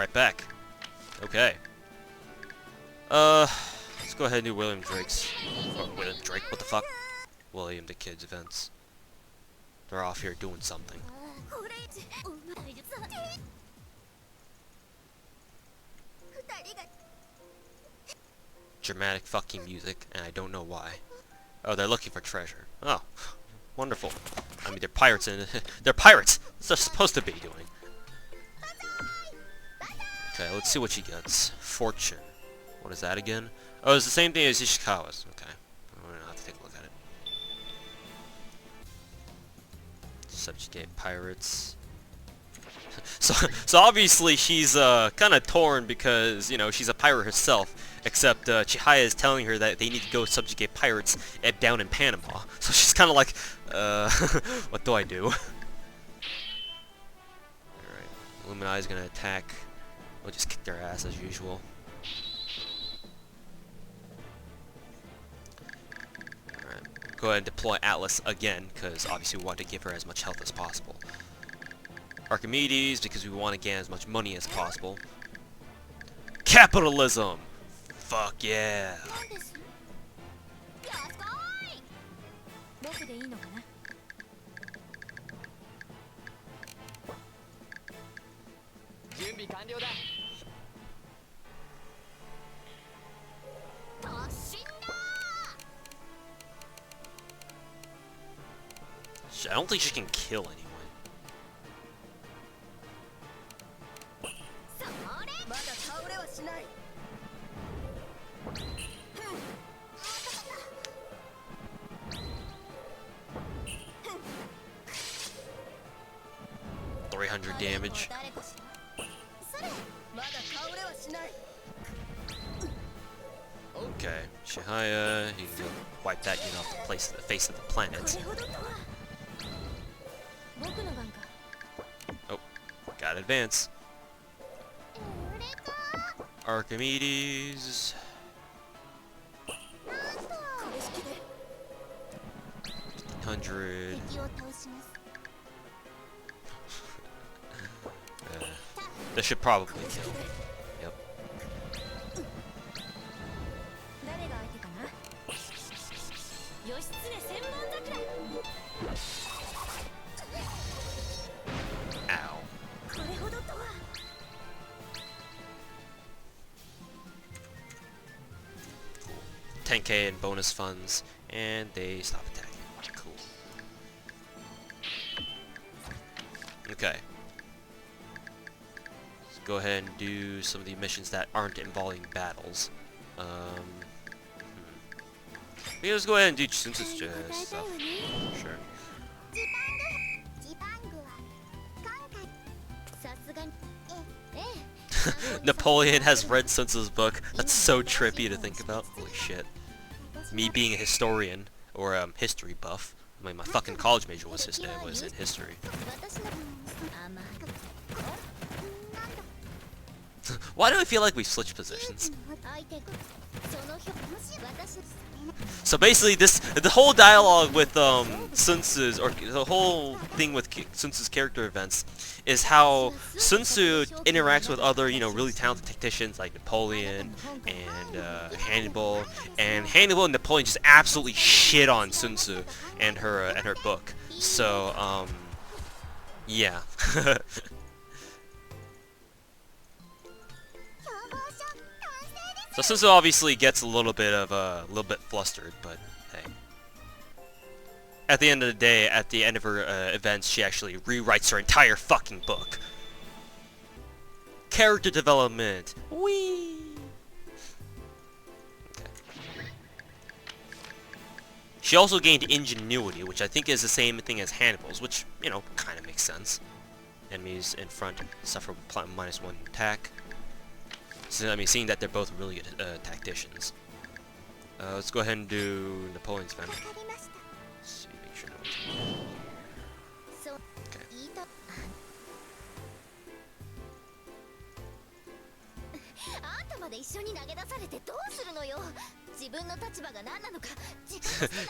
right back. Okay. Let's go ahead and do William Drake's... Oh, William Drake, what the fuck? William the Kid's events. They're off here doing something. Dramatic fucking music, and I don't know why. Oh, they're looking for treasure. Oh, wonderful. I mean, they're pirates, and they're pirates! That's what they're supposed to be doing. Okay, let's see what she gets. Fortune. What is that again? Oh, it's the same thing as Ishikawa's. Okay. I'm gonna have to take a look at it. Subjugate pirates. So obviously she's kind of torn because, you know, she's a pirate herself. Except Chihaya is telling her that they need to go subjugate pirates down in Panama. So she's kind of like, what do I do? Alright. Illuminati's gonna attack. We'll just kick their ass as usual. Alright. Go ahead and deploy Atlas again, because obviously we want to give her as much health as possible. Archimedes, because we want to gain as much money as possible. Capitalism! Fuck yeah! I don't think she can kill anyone. Damage. Okay, Chihaya, you can go wipe that unit off the face of the planet. Oh, gotta advance. Archimedes. 100. This should probably kill. Yep. Ow. 10K in bonus funds, and they stop attacking. Cool. Okay. Go ahead and do some of the missions that aren't involving battles. We can just go ahead and do Tsunsu's stuff. Sure. Napoleon has read Tsunsu's book. That's so trippy to think about. Holy shit. Me being a historian, or history buff. I mean, my fucking college major was in history. Why do I feel like we switched positions? So basically, the whole dialogue with Sun Tzu's, or the whole thing with Sun Tzu's character events, is how Sun Tzu interacts with other, you know, really talented tacticians like Napoleon and Hannibal, and Hannibal and Napoleon just absolutely shit on Sun Tzu and her book. So yeah. So Sun obviously gets a little bit flustered, but hey. At the end of the day, at the end of her events, she actually rewrites her entire fucking book. Character development. Whee! Okay. She also gained ingenuity, which I think is the same thing as Hannibal's, which, you know, kind of makes sense. Enemies in front suffer -1 attack. So, I mean, seeing that they're both really good tacticians. Let's go ahead and do Napoleon's event. Let's see, make sure okay.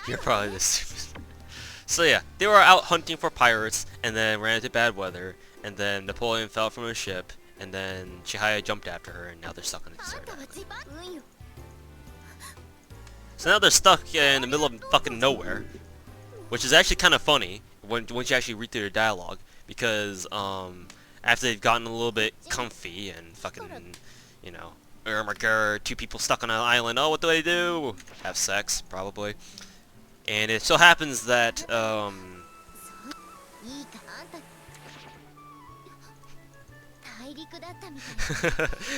You're probably the stupidest. So yeah, they were out hunting for pirates, and then ran into bad weather, and then Napoleon fell from a ship, and then Chihaya jumped after her, and now they're stuck on a desert island. So now they're stuck in the middle of fucking nowhere, which is actually kind of funny once you actually read through their dialogue, because after they've gotten a little bit comfy and fucking, you know, oh my god, two people stuck on an island, oh, what do they do? Have sex, probably. And it so happens that,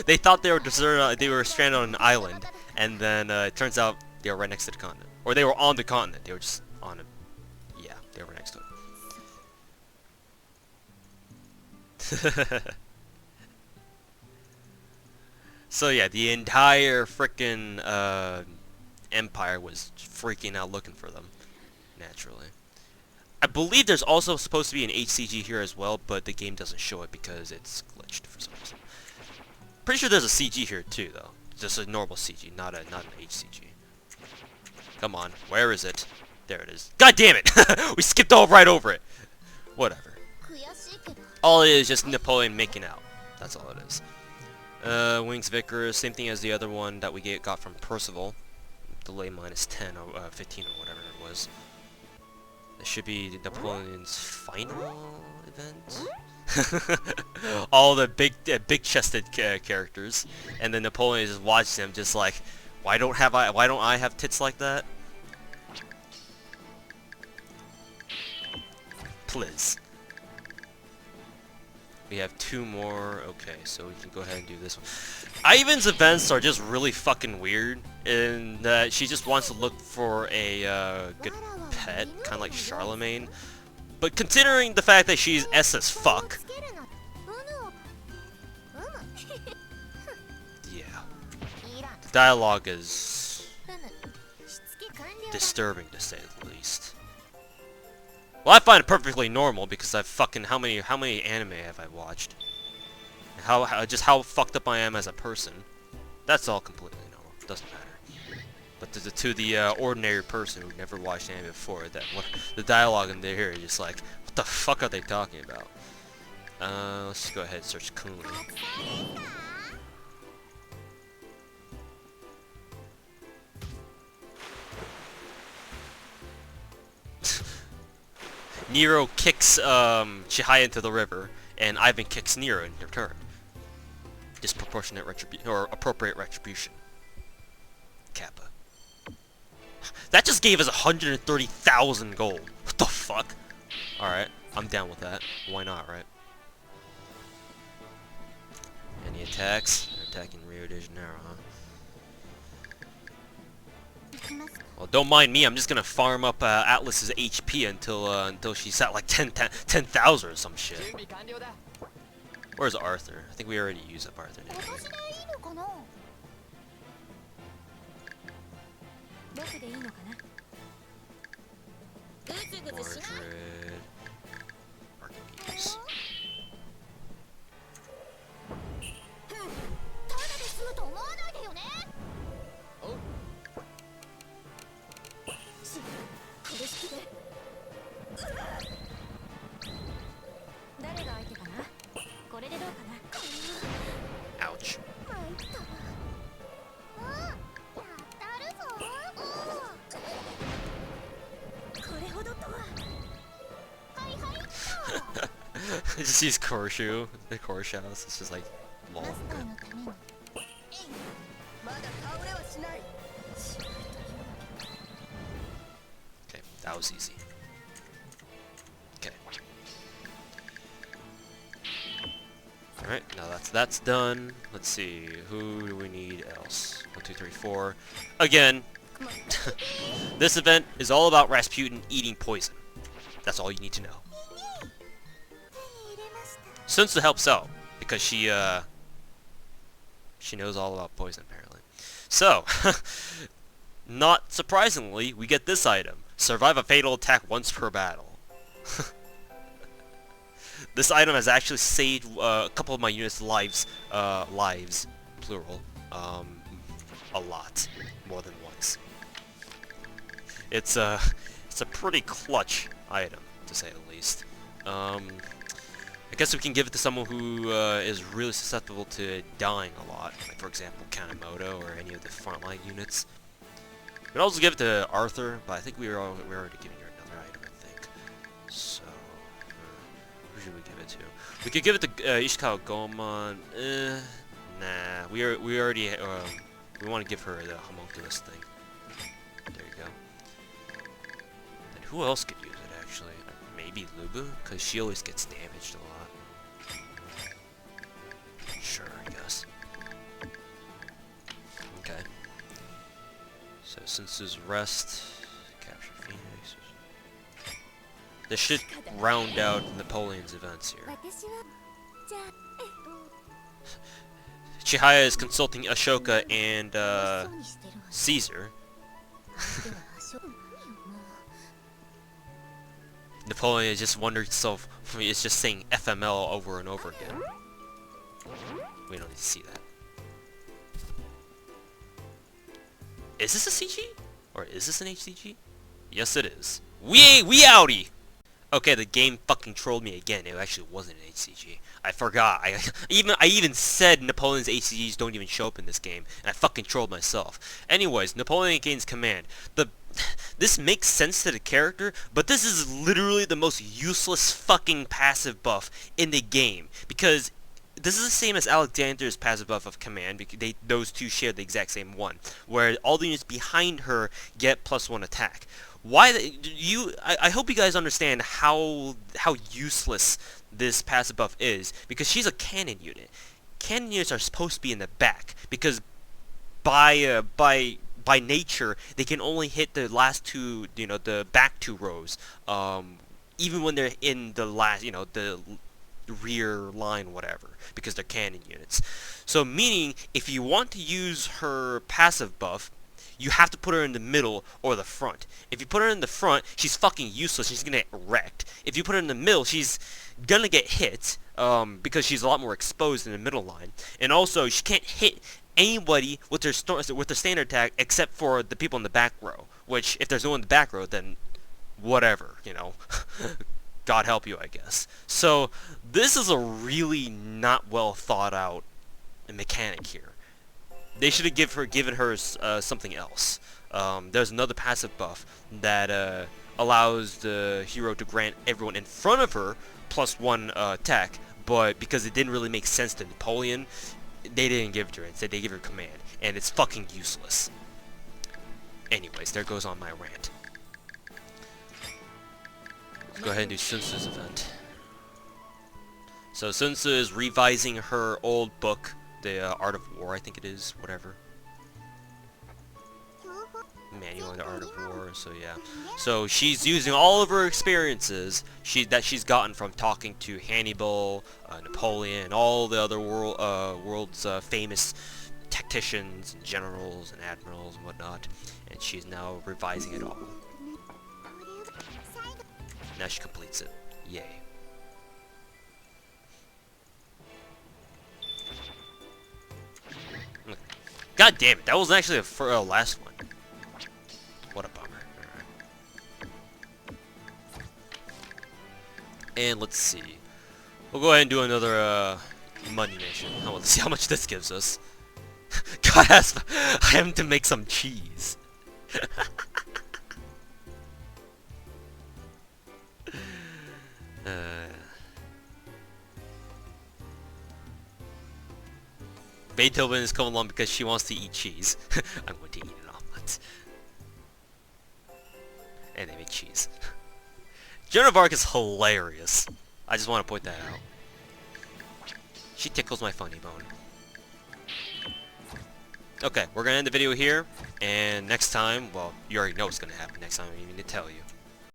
they thought they were deserted, they were stranded on an island, and then it turns out they were right next to the continent. Or they were on the continent, they were just on it. Yeah, they were next to it. So yeah, the entire frickin' empire was freaking out looking for them, naturally. I believe there's also supposed to be an HCG here as well, but the game doesn't show it because it's glitched for some reason. Pretty sure there's a CG here too, though. Just a normal CG, not an HCG. Come on, where is it? There it is. God damn it! We skipped all right over it. Whatever. All it is just Napoleon making out. That's all it is. Wings Vickers, same thing as the other one that we got from Percival. Delay minus 10 or 15 or whatever it was. This should be Napoleon's final event. All the big-chested characters, and then Napoleon just watched them, just like, why don't I have tits like that? Please. We have two more. Okay, so we can go ahead and do this one. Ivan's events are just really fucking weird, in that she just wants to look for a good pet, kind of like Charlemagne. But considering the fact that she's S as fuck, yeah, the dialogue is disturbing to say the least. Well, I find it perfectly normal because I've fucking how many anime have I watched? Just how fucked up I am as a person. That's all completely normal. Doesn't matter. But to the ordinary person who never watched anime before, the dialogue in there here is just like, what the fuck are they talking about? Let's just go ahead and search Kun. Nero kicks Chihaya into the river, and Ivan kicks Nero in return. Disproportionate retribution, or appropriate retribution. Kappa. That just gave us 130,000 gold. What the fuck? Alright, I'm down with that. Why not, right? Any attacks? They're attacking Rio de Janeiro, huh? Well, don't mind me. I'm just gonna farm up Atlas's HP until she's at like 10,000 or some shit. Where's Arthur? I think we already used up Arthur. Mordred. Archimedes. Ouch. I just use Korshu, the Korshu house, it's just like, lol. Okay, that was easy. Okay. Alright, now that's done. Let's see, who do we need else? 1, 2, 3, 4. Again, this event is all about Rasputin eating poison. That's all you need to know. Sun Tzu helps out because she knows all about poison apparently. So, not surprisingly, we get this item: survive a fatal attack once per battle. This item has actually saved a couple of my units' lives, plural, a lot, more than once. It's a pretty clutch item, to say the least. I guess we can give it to someone who is really susceptible to dying a lot. Like, for example, Kanemoto or any of the frontline units. We could also give it to Arthur, but I think we're already giving her another item, I think. So, who should we give it to? We could give it to Ishikawa Goemon. Nah, we already we want to give her the homunculus thing. There you go. And who else could use it actually? Maybe Lubu, because she always gets damaged a lot. Sure, I guess. Okay. So since there's rest, capture Phoenix. This should round out Napoleon's events here. Chihaya is consulting Ashoka and Caesar. Napoleon is just wondered itself. It's just saying FML over and over again. We don't need to see that. Is this a CG? Or is this an HCG? Yes, it is. We outie! Okay, the game fucking trolled me again. It actually wasn't an HCG. I forgot. I even said Napoleon's HCGs don't even show up in this game, and I fucking trolled myself. Anyways, Napoleon gains command. This makes sense to the character, but this is literally the most useless fucking passive buff in the game, because this is the same as Alexander's passive buff of command, because those two share the exact same one, where all the units behind her get +1 attack. I hope you guys understand how useless this passive buff is, because she's a cannon unit. Cannon units are supposed to be in the back, because by nature they can only hit the last two, the back two rows, even when they're in the last, the rear line, whatever, because they're cannon units. So meaning, if you want to use her passive buff, you have to put her in the middle or the front. If you put her in the front, she's fucking useless. She's gonna get wrecked. If you put her in the middle, she's gonna get hit, because she's a lot more exposed in the middle line. And also, she can't hit anybody with their standard attack except for the people in the back row. Which, if there's no one in the back row, then whatever, God help you, I guess. So, this is a really not well thought out mechanic here. They should have given her something else. There's another passive buff that allows the hero to grant everyone in front of her +1 attack, but because it didn't really make sense to Napoleon, they didn't give it to her. Instead, they gave her command, and it's fucking useless. Anyways, there goes on my rant. Let's go ahead and do Sun Tzu's event. So Sun Tzu is revising her old book, the Art of War, I think it is, whatever. Manual on the Art of War, so yeah. So she's using all of her experiences that she's gotten from talking to Hannibal, Napoleon, and all the other world's famous tacticians, and generals, and admirals, and whatnot. And she's now revising it all. Now she completes it. Yay. God damn it, that was actually the last one. What a bummer. Alright. And let's see. We'll go ahead and do another money mission. Let's see how much this gives us. God, I have to make some cheese. Beethoven is coming along because she wants to eat cheese. I'm going to eat an omelet. And they make cheese. Joan of Arc is hilarious. I just want to point that out. She tickles my funny bone. Okay, we're going to end the video here. And next time, well, you already know what's going to happen next time. I don't even need to tell you.